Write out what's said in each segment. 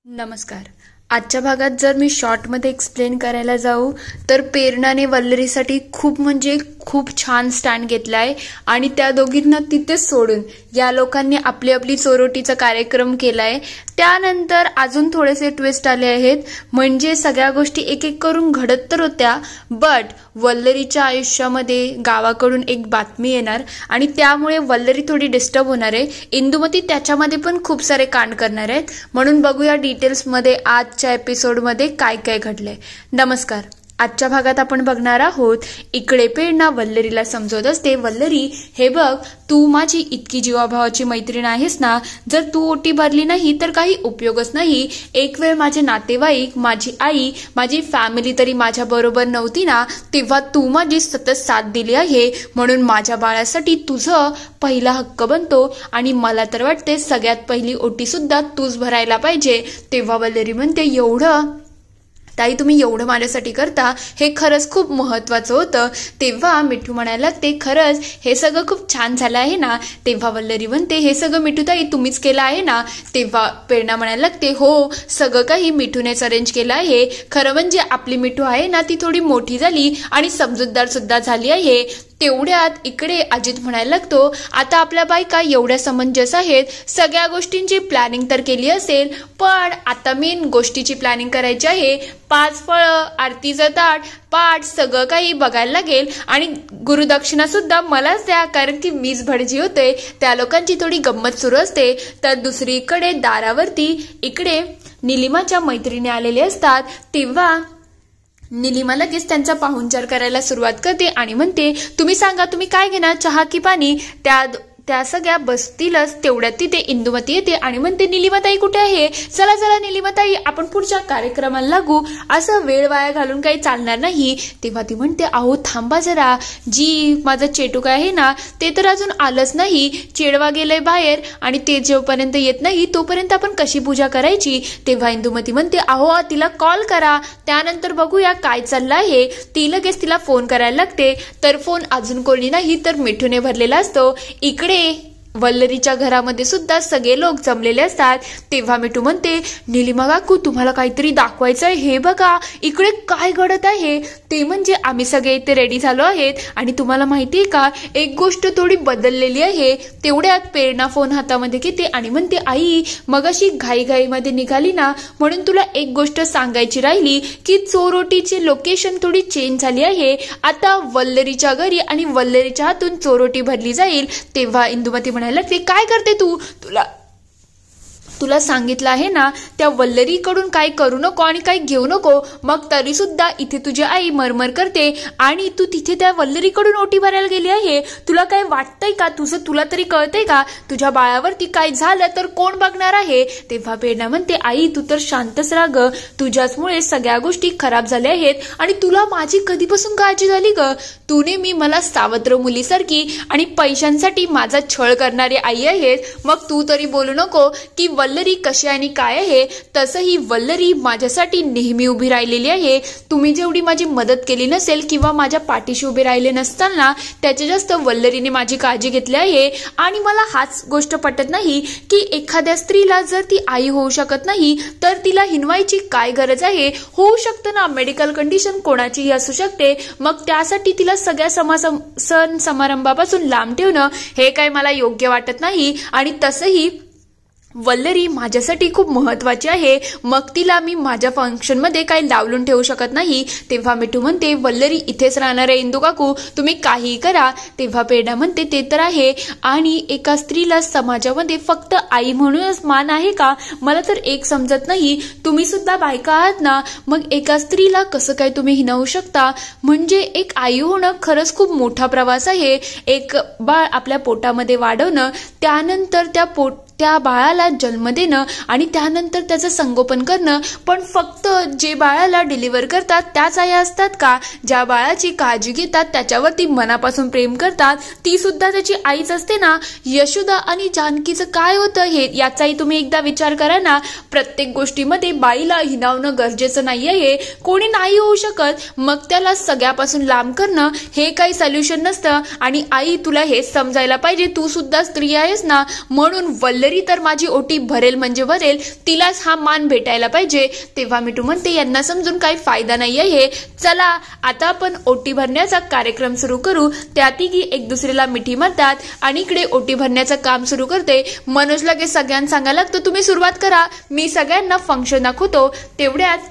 नमस्कार. आजच्या भागात जर मी शॉर्टमध्ये एक्सप्लेन करायला जाऊ तर प्रेरणाने वल्लरीसाठी खूप छान स्टँड घेतलाय आणि त्या दोघींना तिथेच सोडून या लोकांनी आपली आपली चोरोटीचा कार्यक्रम केलाय. त्यानंतर अजून थोडेसे ट्विस्ट आले आहेत. म्हणजे सगळ्या गोष्टी एक एक करून घडत तर होत्या, बट वल्लरीच्या आयुष्यामध्ये गावाकडून एक बातमी येणार आणि त्यामुळे वल्लरी थोडी डिस्टर्ब होणार आहे. इंदुमती त्याच्यामध्ये पण खूप सारे कांड करणार आहेत. म्हणून बघूया डिटेल्समध्ये आजच्या एपिसोडमध्ये काय काय घडलंय. नमस्कार. आजच्या भागात आपण बघणार आहोत. इकडे प्रेरणा वल्लरीला समजवत असते, वल्लरी हे बघ, तू माझी इतकी जीवाभावाची मैत्रीण आहेस ना, जर तू ओटी भरली नाही तर काही उपयोगच नाही. एक वेळ माझे नातेवाईक, माझी आई, माझी फॅमिली तरी माझ्या बरोबर नव्हती ना, तेव्हा तू माझी सतत साथ दिली आहे. म्हणून माझ्या बाळासाठी तुझं पहिला हक्क बनतो आणि मला तर वाटते सगळ्यात पहिली ओटी सुद्धा तूच भरायला पाहिजे. तेव्हा वल्लरी म्हणते, एवढं ताई तुम्ही एवढं माझ्यासाठी करता हे खरंच खूप महत्वाचं होतं. तेव्हा मिठू म्हणायला लागते, खरंच हे सगळं खूप छान झालं आहे ना. तेव्हा वल्लरी म्हणते, हे सगळं मिठू ताई तुम्हीच केलं आहे ना. तेव्हा प्रेरणा म्हणायला लागते, हो सगळं काही मिठूनेच अरेंज केलं आहे. खरं म्हणजे आपली मिठू आहे ना, ती थोडी मोठी झाली आणि समजूतदार सुद्धा झाली आहे. तेवढ्यात इकडे अजित म्हणायला लागतो, आता आपल्या बायका एवढ्या समंजस आहेत, सगळ्या गोष्टींची प्लॅनिंग तर केली असेल, पण आता मेन गोष्टीची प्लॅनिंग करायची आहे. 5 फळं, आरतीचं ताट, पाठ सगळं काही बघायला लागेल आणि गुरुदक्षिणा सुद्धा मलाच द्या, कारण की मीच भटजी होते. त्या लोकांची थोडी गंमत सुरू असते. तर दुसरीकडे दारावरती इकडे निलिमाच्या मैत्रिणी आलेले असतात. तेव्हा निलिमा लगेच त्यांचा पाहुणचार करायला सुरुवात करते आणि म्हणते, तुम्ही सांगा तुम्ही काय घेणार, चहा की पाणी. त्या सगळ्या बसतीलच. तेवढ्यात तिथे इंदुमती येते आणि म्हणते, निलिमाताई कुठे आहे, चला चला निलिमाताई आपण पुढच्या कार्यक्रमाला लागू, असं वेळ वाया घालून काही चालणार नाही. तेव्हा ती म्हणते, अहो थांबा जरा, जी माझं चेटूक आहे ना ते तर अजून आलंच नाही, चेडवा गेलंय बाहेर आणि ते जोपर्यंत येत नाही तोपर्यंत आपण कशी पूजा करायची. तेव्हा इंदुमती म्हणते, अहो तिला कॉल करा, त्यानंतर बघूया काय चाललं आहे. ती लगेच तिला फोन करायला लागते. तर फोन अजून कोणी नाही तर मिठूने भरलेला असतो. इकडे वल्लरीच्या घरामध्ये सुद्धा सगळे लोक जमलेले असतात. तेव्हा मिठू म्हणते, निलिमा काकू तुम्हाला काहीतरी दाखवायचं आहे, हे बघा इकडे काय घडत आहे. ते म्हणजे आम्ही सगळे इथे रेडी झालो आहेत आणि तुम्हाला माहितीये का, एक गोष्ट थोडी बदललेली आहे. तेवढ्यात प्रेरणा फोन हातामध्ये घेते आणि म्हणते, आई मगाशी घाईघाईमध्ये निघाली ना, म्हणून तुला एक गोष्ट सांगायची राहिली की चोरोटीची लोकेशन थोडी चेंज झाली आहे. आता वल्लरीच्या घरी आणि वल्लरीच्या हातून चोरोटी भरली जाईल. तेव्हा इंदुमती म्हणायला, ते काय करते तू, तुला सांगितलं आहे ना त्या वल्लरीकडून काही करू नको आणि काही घेऊ नको. मग तरी सुद्धा इथे तुझी आई मरमर करते आणि तू तिथे त्या वल्लरीकडून ओटी भरायला गेली आहे. तुला काय वाटतंय का, तुला तरी कळतंय का, तुझ्या बाळावरती काय झालं तर कोण बघणार आहे. तेव्हा प्रेरणा म्हणते, आई तू तर शांतच राहा ग, तुझ्याचमुळे सगळ्या गोष्टी खराब झाल्या आहेत आणि तुला माझी कधीपासून काळजी झाली ग. तूने मी मला सावत्र मुलीसारखी आणि पैशांसाठी माझा छळ करणारी आई आहेत. मग तू तरी बोलू नको की वल्लरी कशी आणि काय आहे. तसंही वल्लरी माझ्यासाठी नेहमी उभी राहिलेली आहे. तुम्ही जेवढी माझी मदत केली नसेल किंवा माझ्या पाठीशी उभे राहिले नसताल ना, त्याच्या जास्त वल्लरीने माझी काळजी घेतली आहे. आणि मला हाच गोष्ट पटत नाही की एखाद्या स्त्रीला जर ती आई होऊ शकत नाही तर तिला हिनवायची काय गरज आहे. होऊ शकतं ना, मेडिकल कंडिशन कोणाचीही असू शकते. मग त्यासाठी तिला सगळ्या सण समारंभापासून लांब ठेवणं हे काय मला योग्य वाटत नाही. आणि तसंही वल्लरी माझ्यासाठी खूप महत्वाची आहे, मग तिला मी माझ्या फंक्शनमध्ये काही लावलून ठेवू शकत नाही. तेव्हा मिठू म्हणते, वल्लरी इथेच राहणार आहे इंदू काकू, तुम्ही काहीही करा. तेव्हा प्रेरणा म्हणते, ते तर आहे, आणि एका स्त्रीला समाजामध्ये फक्त आई म्हणूनच मान आहे का, मला तर एक समजत नाही. तुम्ही सुद्धा बायका आहात ना, मग एका स्त्रीला कसं काय तुम्ही हिणवू शकता. म्हणजे एक आई होणं खरंच खूप मोठा प्रवास आहे. एक बाळ आपल्या पोटामध्ये वाढवणं, त्यानंतर त्या बाळाला जन्म देणं आणि त्यानंतर त्याचं संगोपन करणं. पण फक्त जे बाळाला डिलिव्हर करतात त्याच आया असतात का, ज्या बाळाची काळजी घेतात त्याच्यावरती मनापासून प्रेम करतात ती सुद्धा त्याची आईच असते ना. यशोदा आणि जानकीचं काय होतं हे याचाही तुम्ही एकदा विचार करा ना. प्रत्येक गोष्टीमध्ये बाईला हिणावणं गरजेचं नाही आहे. कोणी नाही होऊ शकत मग त्याला सगळ्यापासून लांब करणं हे काही सोल्युशन नसतं. आणि आई तुला हेच समजायला पाहिजे, तू सुद्धा स्त्री आहेस ना. म्हणून वल्लरी वल्लरी तर माझी ओटी भरेल म्हणजे भरेल, तिलाच हा मान भेटायला पाहिजे. तेव्हा मिठू म्हणते यांना समजून काही फायदा नाही आहे, चला आता आपण ओटी भरण्याचा कार्यक्रम सुरू करू. त्या तिघी एक दुसरीला मिठी मारतात आणि इकडे ओटी भरण्याचं काम सुरू करते. मनोज लगेच सगळ्यांना सांगायला लागतो तुम्ही सुरुवात करा, मी सगळ्यांना फंक्शन दाखवतो. तेवढ्यात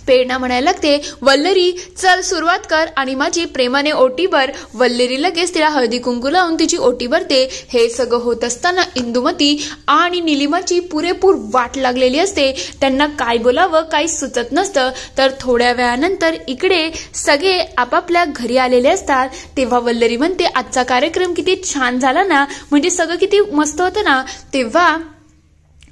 प्रेरणा म्हणायला लागते वल्लरी चल सुरुवात कर आणि माझी प्रेमाने ओटी भर. वल्लरी लगेच तिला हळदी कुंकू लावून तिची ओटी भरते. हे सगळं होत असताना इंदुमती आणि निलिमाची पुरेपूर वाट लागलेली असते. त्यांना काय बोलावं काही सुचत नसतं. तर थोड्या वेळानंतर इकडे सगळे आपापल्या घरी आलेले असतात. तेव्हा वल्लरी म्हणते आजचा कार्यक्रम किती छान झाला ना, म्हणजे सगळं किती मस्त होतं ना. तेव्हा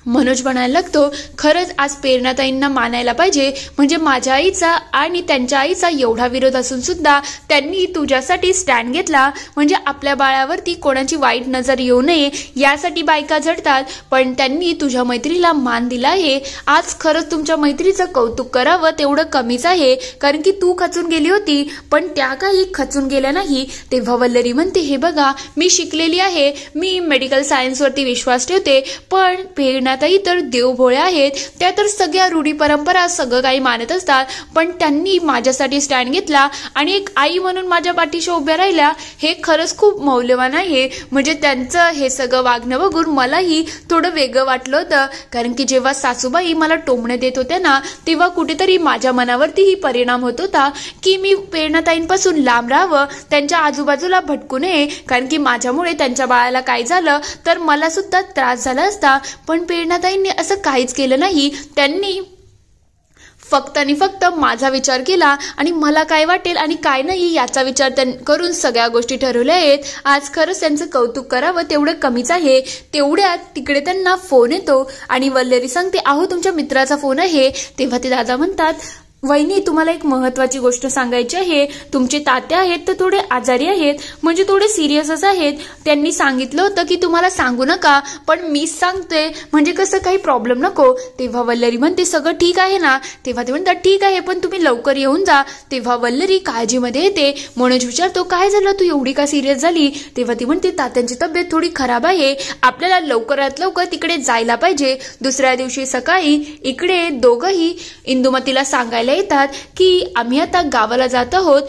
मनोज म्हणायला लागतो खरंच आज प्रेरणाताईंना मानायला पाहिजे, म्हणजे माझ्या आईचा आणि त्यांच्या आईचा एवढा विरोध असून सुद्धा त्यांनी तुझ्यासाठी स्टँड घेतला. म्हणजे आपल्या बाळावरती कोणाची वाईट नजर येऊ नये यासाठी बायका झटतात, पण त्यांनी तुझ्या मैत्रीला मान दिला आहे. आज खरंच तुमच्या मैत्रीचं कौतुक करावं तेवढं कमीच आहे, कारण की तू खचून गेली होती पण त्या काही खचून गेल्या नाही. तेव्हा वल्लरी म्हणते हे बघा मी शिकलेली आहे, मी मेडिकल सायन्सवरती विश्वास ठेवते, पण प्रेरणा ताई तर देवभोळ्या आहेत, त्या तर सगळ्या रूढी परंपरा सगळं काही मानत असतात, पण त्यांनी माझ्यासाठी स्टँड घेतला आणि एक आई म्हणून माझ्या पाठीशी उभ्या राहिल्या. हे खरंच खूप मौल्यवान आहे. म्हणजे त्यांचं हे सगळं वागणं बघून मलाही थोडं वेगळं वाटलं होतं, कारण की जेव्हा सासूबाई मला टोमणे देत होत्या ना तेव्हा कुठेतरी माझ्या मनावरतीही परिणाम होत होता की मी प्रेरणाताईंपासून लांब राहावं, त्यांच्या आजूबाजूला भटकू नये, कारण की माझ्यामुळे त्यांच्या बाळाला काय झालं तर मला सुद्धा त्रास झाला असता. पण प्रेरणाताईंनी असं काहीच केलं नाही. त्यांनी फक्त आणि फक्त माझा विचार केला आणि मला काय वाटेल आणि काय नाही याचा विचार करून सगळ्या गोष्टी ठरवल्या आहेत. आज खरंच त्यांचं कौतुक करावं तेवढं कमीच आहे. तेवढ्यात तिकडे त्यांना फोन येतो आणि वल्लरी सांगते अहो तुमच्या मित्राचा फोन आहे. तेव्हा ते दादा म्हणतात वहिनी तुम्हाला एक महत्वाची गोष्ट सांगायची आहे. तुमचे तात्या आहेत तर थोडे आजारी आहेत, म्हणजे थोडे सिरियसच आहेत. त्यांनी सांगितलं होतं की तुम्हाला सांगू नका, पण मीच सांगते म्हणजे कसं काही प्रॉब्लेम नको. तेव्हा वल्लरी म्हणते सगळं ठीक आहे ना. तेव्हा ते म्हणतात ठीक आहे पण तुम्ही लवकर येऊन जा. तेव्हा वल्लरी काळजीमध्ये येते. मनोज विचारतो काय झालं तू एवढी का सिरियस झाली. तेव्हा ती म्हणते तात्यांची तब्येत थोडी खराब आहे, आपल्याला लवकरात लवकर तिकडे जायला पाहिजे. दुसऱ्या दिवशी सकाळी इकडे दोघंही इंदुमतीला सांगायला येतात की आम्ही आता गावाला जात आहोत.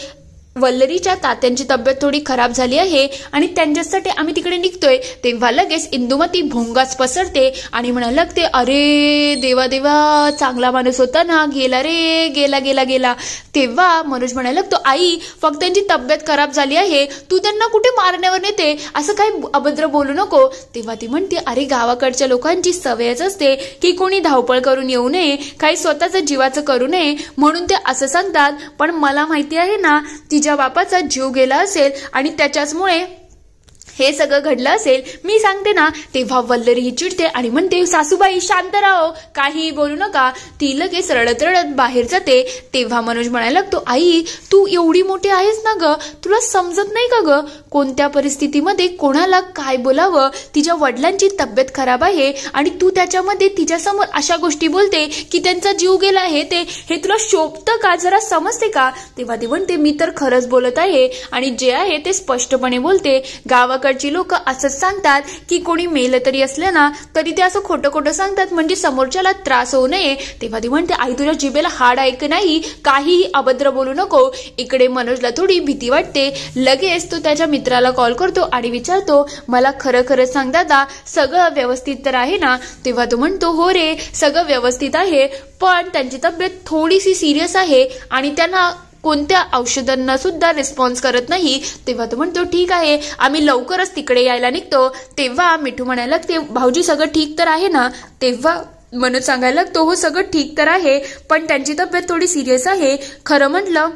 वल्लरीच्या तात्यांची तब्येत थोडी खराब झाली आहे आणि त्यांच्यासाठी आम्ही तिकडे निघतोय. तेव्हा लगेच इंदुमती भोंगाच पसरते आणि म्हणायला लागते अरे देवा देवा चांगला माणूस होता ना, गेला रे, गेला गेला गेला. तेव्हा मनोज म्हणायला लागतो आई फक्त त्यांची तब्येत खराब झाली आहे, तू त्यांना कुठे मारण्यावर नेते, असं काही अभद्र बोलू नको. तेव्हा ती म्हणते अरे गावाकडच्या लोकांची सवयच असते की कोणी धावपळ करून येऊ नये, काही स्वतःचं जीवाचं करू नये, म्हणून ते असं सांगतात. पण मला माहिती आहे ना तिच्या बापाचा जीव गेला असेल आणि त्याच्याचमुळे हे सगळं घडलं असेल, मी सांगते ना. तेव्हा वल्लरी ही चिडते आणि म्हणते सासूबाई शांत राहो, काही बोलू नका. ती लगेच रडत रडत बाहेर जाते. तेव्हा मनोज म्हणायला लागतो आई तू एवढी मोठी आहेस ना ग, तुला समजत नाही का ग कोणत्या परिस्थितीमध्ये कोणाला काय बोलावं. तिच्या वडिलांची तब्येत खराब आहे आणि तू त्याच्यामध्ये तिच्यासमोर अशा गोष्टी बोलते की त्यांचा जीव गेला आहे, हे तुला शोभतं का, जरा समजते का. तेव्हा ती म्हणते मी तर खरंच बोलत आहे आणि जे आहे ते स्पष्टपणे बोलते. गावाकडची लोक असंच सांगतात की कोणी मेलं तरी असलं ना तरी ते असं खोटं खोटं सांगतात म्हणजे समोरच्याला त्रास होऊ नये. तेव्हा ती म्हणते आई तुझ्या जिभेला हाड ऐक नाही, काहीही अभद्र बोलू नको. इकडे मनोजला थोडी भीती वाटते. लगेच तो त्याच्या मित्राला कॉल करतो आणि विचारतो मला खरं खरं सांग दादा सगळं व्यवस्थित तर आहे ना. तेव्हा तो म्हणतो हो रे सगळं व्यवस्थित आहे, पण त्यांची तब्येत थोडीशी सिरियस आहे आणि त्यांना कोणत्या औषधांना सुद्धा रिस्पॉन्स करत नाही. तेव्हा तो म्हणतो ठीक आहे आम्ही लवकरच तिकडे यायला निघतो. तेव्हा मिठू म्हणायला लागते भाऊजी सगळं ठीक तर आहे ना. तेव्हा मनोज सांगायला लागतो हो सगळं ठीक तर आहे, पण त्यांची तब्येत थोडी सिरियस आहे. खरं म्हटलं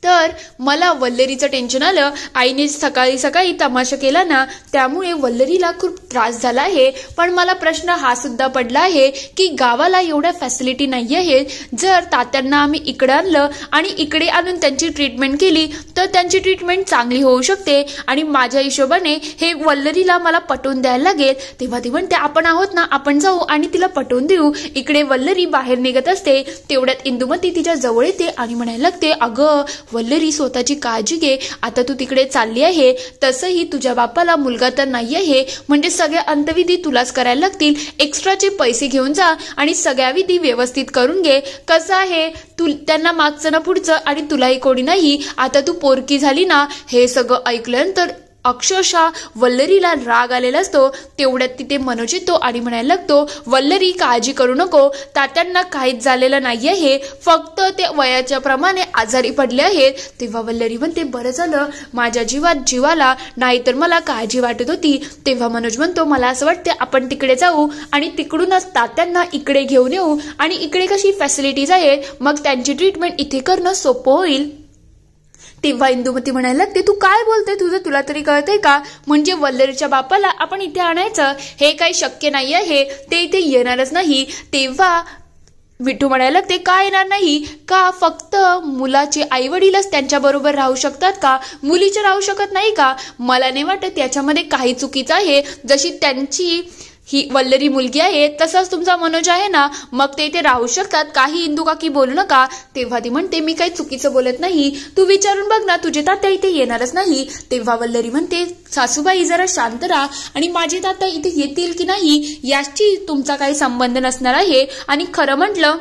तर मला वल्लरीचं टेन्शन आलं. आईने सकाळी सकाळी तमाशा केला ना त्यामुळे वल्लरीला खूप त्रास झाला आहे. पण मला प्रश्न हा सुद्धा पडला आहे की गावाला एवढ्या फॅसिलिटी नाही आहेत. जर तात्यांना आम्ही इकडे आणलं आणि इकडे आणून त्यांची ट्रीटमेंट केली तर त्यांची ट्रीटमेंट चांगली होऊ शकते आणि माझ्या हिशोबाने हे वल्लरीला मला पटवून द्यायला लागेल. तेव्हा ती म्हणते आपण आहोत ना, आपण जाऊ आणि तिला पटवून देऊ. इकडे वल्लरी बाहेर निघत असते. तेवढ्यात इंदुमती तिच्या जवळ येते आणि म्हणायला लागते अगं वल्लरी स्वतःची काळजी घे, आता तू तिकडे चालली आहे, तसंही तुझ्या बापाला मुलगा तर नाही आहे, म्हणजे सगळ्या अंतविधी तुलाच करायला लागतील, एक्स्ट्राचे पैसे घेऊन जा आणि सगळ्या विधी व्यवस्थित करून घे. कसं आहे, तू त्यांना मागचं ना पुढचं आणि तुलाही कोणी नाही, आता तू पोरकी झाली ना. हे सगळं ऐकल्यानंतर अक्षरशः वल्लरीला राग आलेला असतो. तेवढ्यात तिथे मनोज येतो आणि म्हणायला लागतो, वल्लरी काळजी करू नको, तात्यांना काहीच झालेलं नाही आहे, फक्त ते वयाच्या प्रमाणे आजारी पडले आहेत. तेव्हा वल्लरी म्हणते, बरं झालं माझ्या जीवाला, नाहीतर मला काळजी वाटत होती. तेव्हा मनोज म्हणतो, मला असं वाटतं आपण तिकडे जाऊ आणि तिकडूनच तात्यांना इकडे घेऊन येऊ, आणि इकडे कशी फॅसिलिटीज आहेत, मग त्यांची ट्रीटमेंट इथे करणं सोपं होईल. तेव्हा इंदुमती म्हणायला लागते, तू काय बोलते, तुला तरी कळतंय का, म्हणजे वल्लरीच्या बापाला आपण इथे आणायचं, हे काही शक्य नाही आहे, ते इथे येणारच नाही. तेव्हा मिठू म्हणायला लागते, का येणार नाही का, फक्त मुलाचे आई वडीलच त्यांच्याबरोबर राहू शकतात का, मुलीचे राहू शकत नाही का. मला नाही वाटत याच्यामध्ये काही चुकीचं आहे, जशी त्यांची ही वल्लरी मुलगी आहे तसंच तुमचा मनोज आहे ना, मग ते इथे राहू शकतात, काही इंदू काकी बोलू नका. तेव्हा ती म्हणते, मी काही चुकीचं बोलत नाही, तू विचारून बघ ना, तुझे तात्या इथे येणारच नाही. तेव्हा वल्लरी म्हणते, सासूबाई जरा शांत राहा, आणि माझे तात्या इथे येतील की नाही याची तुमचा काही संबंध नसणार आहे. आणि खरं म्हटलं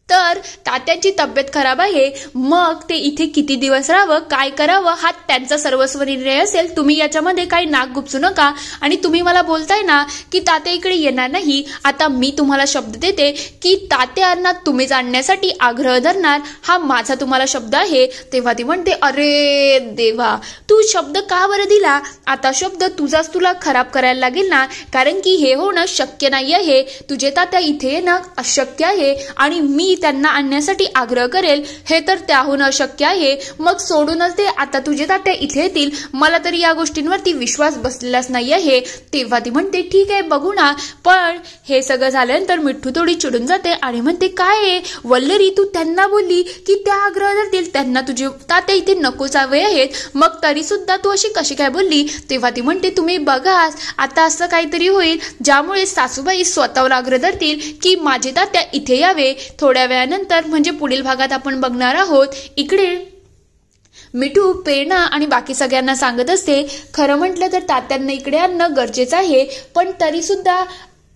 तर तात्यांची तब्येत खराब आहे, मग ते इथे किती दिवस राहावं, काय करावं, हा त्यांचा सर्वस्व निर्णय असेल. तुम्ही याच्यामध्ये काही नाक गुपसू नका. आणि तुम्ही मला बोलताय ना की तात्या इकडे येणार नाही, आता मी तुम्हाला शब्द देते की तात्यांना तुम्हीच आणण्यासाठी आग्रह धरणार, हा माझा तुम्हाला शब्द आहे. तेव्हा ती म्हणते, अरे देवा, तू शब्द का बरं दिला, आता शब्द तुझाच तुला खराब करायला लागेल ना, कारण की हे होणं शक्य नाही आहे, तुझे तात्या इथे येणं अशक्य आहे, आणि मी त्यांना आणण्यासाठी आग्रह करेल, हे तर त्याहून अशक्य आहे. मग सोडूनच दे, आता तुझे तात्या इथे येतील, मला तरी या गोष्टींवरती विश्वास बसलेलाच नाही आहे. तेव्हा ती म्हणते, ठीक आहे बघू ना. पण हे सगळं झाल्यानंतर मिठ्ठू थोडी चिडून जाते आणि म्हणते, काय आहे वल्लरी, तू त्यांना बोलली की त्या आग्रह धरतील, त्यांना तुझे तात्या इथे नकोच हवे आहेत, मग तरी सुद्धा तू अशी कशी काय बोलली. तेव्हा ती म्हणते, तुम्ही बघा आता असं काहीतरी होईल ज्यामुळे सासूबाई स्वतःवर आग्रह धरतील की माझे तात्या इथे यावे. थोड्या वेळानंतर म्हणजे पुढील भागात आपण बघणार आहोत, इकडे मिठू प्रेरणा आणि बाकी सगळ्यांना सांगत असते, खरं म्हटलं तर तात्यांना इकडे आणणं गरजेचं आहे, पण तरी सुद्धा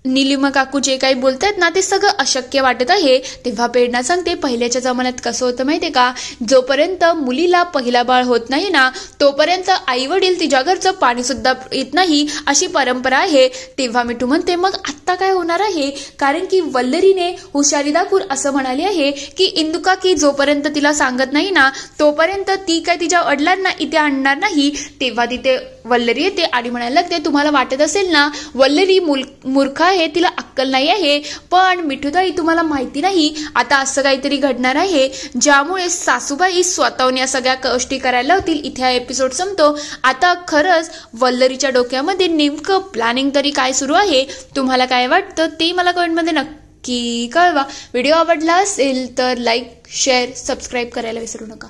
निलिमा काकू जे काही बोलतायत ना ते सगळं अशक्य वाटत आहे. तेव्हा प्रेरणा सांगते, पहिल्याच्या जमान्यात कसं होतं माहितीये का, जोपर्यंत मुलीला पहिला बाळ होत नाही ना तोपर्यंत आई वडील तिच्या घरचं पाणी सुद्धा येत नाही, अशी परंपरा आहे. तेव्हा मिठू म्हणते, मग आत्ता काय होणार आहे, कारण की वल्लरीने हुशारी दाखवून असं म्हणाली आहे की इंदू काकी जोपर्यंत तिला सांगत नाही ना तोपर्यंत ती काय तिच्या वडिलांना इथे आणणार नाही. तेव्हा तिथे वल्लरी येते आणि म्हणायला लागते, तुम्हाला वाटत असेल ना वल्लरी मूर्ख आहे, तिला अक्कल नाही आहे, पण मिठूताई तुम्हाला माहिती नाही, आता असं काहीतरी घडणार आहे ज्यामुळे सासूबाई स्वतःहून या सगळ्या गोष्टी करायला होतील. इथे हा एपिसोड संपतो. आता खरंच वल्लरीच्या डोक्यामध्ये नेमकं प्लॅनिंग तरी काय सुरू आहे, तुम्हाला काय वाटतं ते मला कमेंटमध्ये नक्की कळवा. व्हिडिओ आवडला असेल तर लाईक, शेअर, सबस्क्राईब करायला विसरू नका.